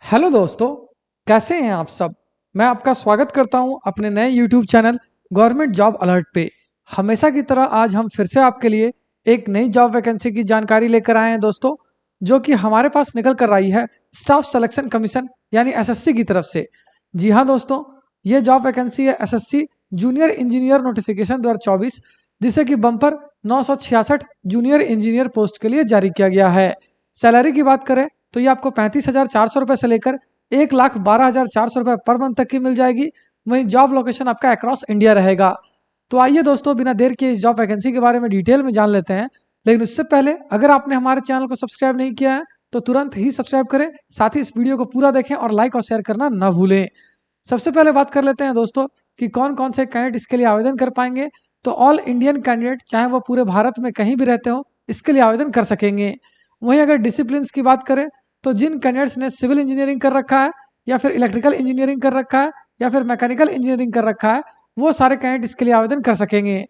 Hello दोस्तों, कैसे हैं आप सब। मैं आपका स्वागत करता हूं अपने नए YouTube channel government job alert पे। हमेशा की तरह आज हम फिर से आपके लिए एक नई जॉब वैकेंसी की जानकारी लेकर आए हैं दोस्तों, जो कि हमारे पास निकल कर आई है स्टाफ सिलेक्शन कमीशन यानी एसएससी की तरफ से। जी हाँ दोस्तों, ये जॉब वैकेंसी है एसएससी जूनियर इंजीनियर नोटिफिकेशन 2024, जिसे कि बम्पर 966 जूनियर इंजीनियर पोस्ट के लिए जारी किया गया है। सैलरी की बात करें तो ये आपको 35,400 रुपये से लेकर 1,12,400 रुपये पर मंथ तक की मिल जाएगी। वहीं जॉब लोकेशन आपका अक्रॉस इंडिया रहेगा। तो आइए दोस्तों, बिना देर के इस जॉब वैकेंसी के बारे में डिटेल में जान लेते हैं। लेकिन उससे पहले अगर आपने हमारे चैनल को सब्सक्राइब नहीं किया है तो तुरंत ही सब्सक्राइब करें, साथ ही इस वीडियो को पूरा देखें और लाइक और शेयर करना न भूलें। सबसे पहले बात कर लेते हैं दोस्तों कि कौन कौन से कैंडिडेट इसके लिए आवेदन कर पाएंगे। तो ऑल इंडियन कैंडिडेट, चाहे वो पूरे भारत में कहीं भी रहते हो, इसके लिए आवेदन कर सकेंगे। वहीं अगर डिसिप्लिन की बात करें तो जिन कैंडिडेट्स ने सिविल इंजीनियरिंग कर रखा है या फिर इलेक्ट्रिकल इंजीनियरिंग कर रखा है या फिर मैकेनिकल इंजीनियरिंग कर रखा है, वो सारे कैंडिडेट इसके लिए आवेदन कर सकेंगे।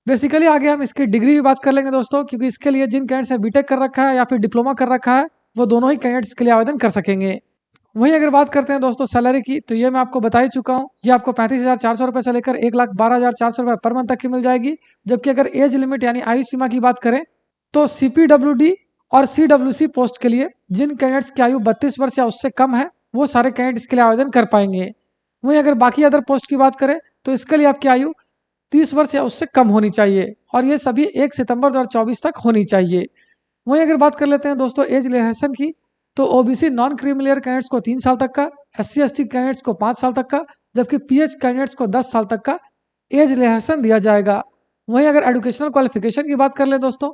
बेसिकली आगे हम इसकी डिग्री की बात कर लेंगे दोस्तों, क्योंकि इसके लिए जिन कैंडिडेट्स ने बीटेक कर रखा है या फिर डिप्लोमा कर रखा है, वो दोनों ही कैंडिडेट्स के लिए आवेदन कर सकेंगे। वहीं अगर बात करते हैं दोस्तों सैलरी की, तो ये मैं आपको बता ही चुका हूँ, ये आपको 35,400 रुपये से लेकर 1,12,400 रुपये पर मंथ तक की मिल जाएगी। जबकि अगर एज लिमिट यानी आयु सीमा की बात करें तो CPWD और CWC पोस्ट के लिए जिन कैंडिडेट्स की आयु 32 वर्ष या उससे कम है, वो सारे कैंडिडेट इसके लिए आवेदन कर पाएंगे। वहीं अगर बाकी अदर पोस्ट की बात करें तो इसके लिए आपकी आयु 30 वर्ष या उससे कम होनी चाहिए, और ये सभी 1 सितंबर 2024 तक होनी चाहिए। वहीं अगर बात कर लेते हैं दोस्तों एज रिलैक्सेशन की, तो ओबीसी नॉन क्रीमिलियर कैंडिडेट्स को 3 साल तक का, SC/ST कैंडिडेट्स को 5 साल तक का, जबकि PH कैंडिडेट्स को 10 साल तक का एज रिलैक्सेशन दिया जाएगा। वहीं अगर एजुकेशनल क्वालिफिकेशन की बात कर लें दोस्तों,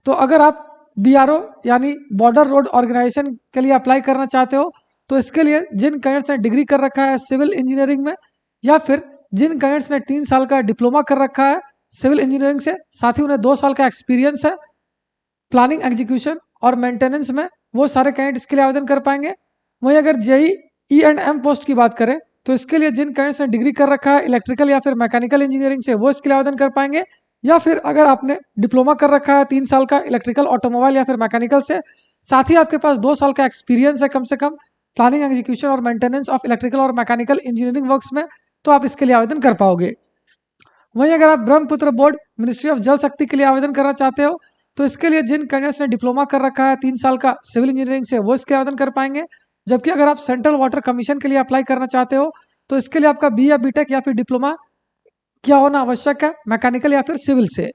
तो अगर आप BRO यानी बॉर्डर रोड ऑर्गेनाइजेशन के लिए अप्लाई करना चाहते हो, तो इसके लिए जिन कैंडिडेट्स ने डिग्री कर रखा है सिविल इंजीनियरिंग में, या फिर जिन कैंडिडेट्स ने 3 साल का डिप्लोमा कर रखा है सिविल इंजीनियरिंग से, साथ ही उन्हें 2 साल का एक्सपीरियंस है प्लानिंग एग्जीक्यूशन और मेंटेनेंस में, वो सारे कैंडिडेट इसके लिए आवेदन कर पाएंगे। वहीं अगर JEE&M पोस्ट की बात करें तो इसके लिए जिन कैंडिडेट्स ने डिग्री कर रखा है इलेक्ट्रिकल या फिर मैकेनिकल इंजीनियरिंग से, वो इसके लिए आवेदन कर पाएंगे। या फिर अगर आपने डिप्लोमा कर रखा है 3 साल का इलेक्ट्रिकल, ऑटोमोबाइल या फिर मैकेनिकल से, साथ ही आपके पास 2 साल का एक्सपीरियंस है कम से कम प्लानिंग एग्जीक्यूशन और मेंटेनेंस ऑफ इलेक्ट्रिकल और मैकेनिकल इंजीनियरिंग वर्क्स में, तो आप इसके लिए आवेदन कर पाओगे। वहीं अगर आप ब्रह्मपुत्र बोर्ड मिनिस्ट्री ऑफ जल शक्ति के लिए आवेदन करना चाहते हो, तो इसके लिए जिन कैंडिडेट्स ने डिप्लोमा कर रखा है 3 साल का सिविल इंजीनियरिंग से, वो इसके आवेदन कर पाएंगे। जबकि अगर आप सेंट्रल वाटर कमीशन के लिए अप्लाई करना चाहते हो, तो इसके लिए आपका BA BTech या फिर डिप्लोमा क्या होना आवश्यक है मैकेनिकल या फिर सिविल से।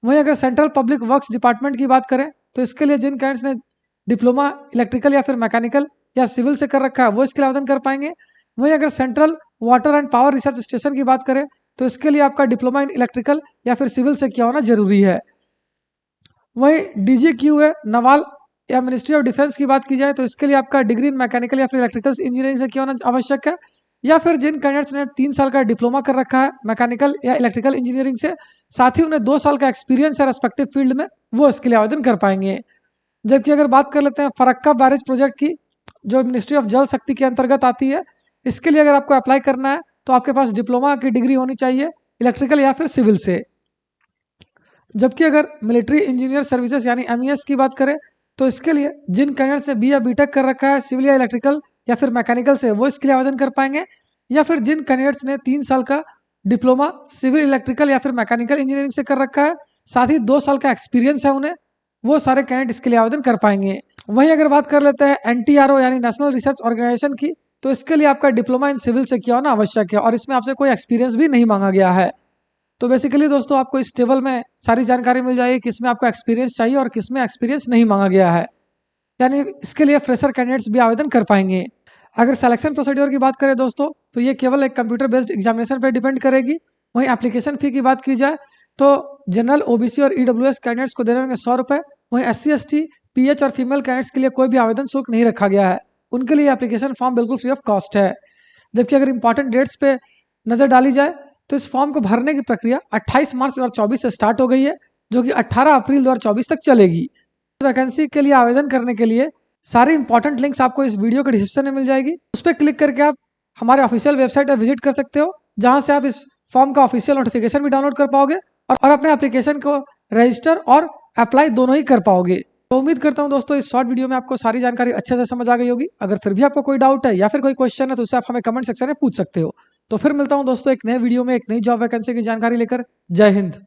वहीं अगर सेंट्रल पब्लिक वर्क्स डिपार्टमेंट की बात करें तो इसके लिए जिन कैंडिडेट्स ने डिप्लोमा इलेक्ट्रिकल या फिर मैकेनिकल या सिविल से कर रखा है, वो इसके लिए आवेदन कर पाएंगे। वहीं अगर central water and power research station की बात करें तो इसके लिए आपका डिप्लोमा इन इलेक्ट्रिकल या फिर सिविल से किया होना जरूरी है। वहीं DGQA नवाल या मिनिस्ट्री ऑफ डिफेंस की बात की जाए तो इसके लिए आपका डिग्री इन मैकेनिकल या फिर इलेक्ट्रिकल इंजीनियरिंग से किया होना आवश्यक है। या फिर जिन कैंडिडेट्स ने 3 साल का डिप्लोमा कर रखा है मैकेनिकल या इलेक्ट्रिकल इंजीनियरिंग से, साथ ही उन्हें 2 साल का एक्सपीरियंस है रेस्पेक्टिव फील्ड में, वो इसके लिए आवेदन कर पाएंगे। जबकि अगर बात कर लेते हैं फरक्का बैरेज प्रोजेक्ट की, जो मिनिस्ट्री ऑफ जल शक्ति के अंतर्गत आती है, इसके लिए अगर आपको अप्लाई करना है तो आपके पास डिप्लोमा की डिग्री होनी चाहिए इलेक्ट्रिकल या फिर सिविल से। जबकि अगर मिलिट्री इंजीनियर सर्विसेज यानी MES की बात करें तो इसके लिए जिन कैंडिडेट्स ने BA BTech कर रखा है सिविल या इलेक्ट्रिकल या फिर मैकेनिकल से, वो इसके लिए आवेदन कर पाएंगे। या फिर जिन कैंडिडेट्स ने 3 साल का डिप्लोमा सिविल इलेक्ट्रिकल या फिर मैकेनिकल इंजीनियरिंग से कर रखा है, साथ ही 2 साल का एक्सपीरियंस है उन्हें, वो सारे कैंडिडेट इसके लिए आवेदन कर पाएंगे। वहीं अगर बात कर लेते हैं NTRO यानी नेशनल रिसर्च ऑर्गेनाइजेशन की, तो इसके लिए आपका डिप्लोमा इन सिविल से किया होना आवश्यक है, और इसमें आपसे कोई एक्सपीरियंस भी नहीं मांगा गया है। तो बेसिकली दोस्तों आपको इस टेबल में सारी जानकारी मिल जाएगी किसमें आपको एक्सपीरियंस चाहिए और किसमें एक्सपीरियंस नहीं मांगा गया है, यानी इसके लिए फ्रेशर कैंडिडेट्स भी आवेदन कर पाएंगे। अगर सिलेक्शन प्रोसीड्योर की बात करें दोस्तों, तो ये केवल एक कंप्यूटर बेस्ड एग्जामिनेशन पर डिपेंड करेगी। वहीं एप्लीकेशन फ़ी की बात की जाए तो जनरल, OBC और EWS कैंडिडेट्स को देने होंगे 100 रुपये। वहीं SC/ST, PH और फीमेल कैंडिडेट्स के लिए कोई भी आवेदन शुल्क नहीं रखा गया है, उनके लिए एप्लीकेशन फॉर्म बिल्कुल फ्री ऑफ कॉस्ट है। जबकि अगर इंपॉर्टेंट डेट्स पे नज़र डाली जाए तो इस फॉर्म को भरने की प्रक्रिया 28 मार्च 2024 से स्टार्ट हो गई है, जो कि 18 अप्रैल 2024 तक चलेगी। वैकेंसी के लिए आवेदन करने के लिए सारी इंपॉर्टेंट लिंक्स आपको इस वीडियो के डिस्क्रिप्शन में मिल जाएगी। उस पर क्लिक करके आप हमारे ऑफिशियल वेबसाइट पर विजिट कर सकते हो, जहां से आप इस फॉर्म का ऑफिशियल नोटिफिकेशन भी डाउनलोड कर पाओगे और अपने एप्लीकेशन को रजिस्टर और अप्लाई दोनों ही कर पाओगे। तो उम्मीद करता हूं दोस्तों इस शॉर्ट वीडियो में आपको सारी जानकारी अच्छे से समझ आ गई होगी। अगर फिर भी आपको कोई डाउट है या फिर कोई क्वेश्चन है तो उसे आप हमें कमेंट सेक्शन में पूछ सकते हो। तो फिर मिलता हूं दोस्तों एक नए वीडियो में एक नई जॉब वैकेंसी की जानकारी लेकर। जय हिंद।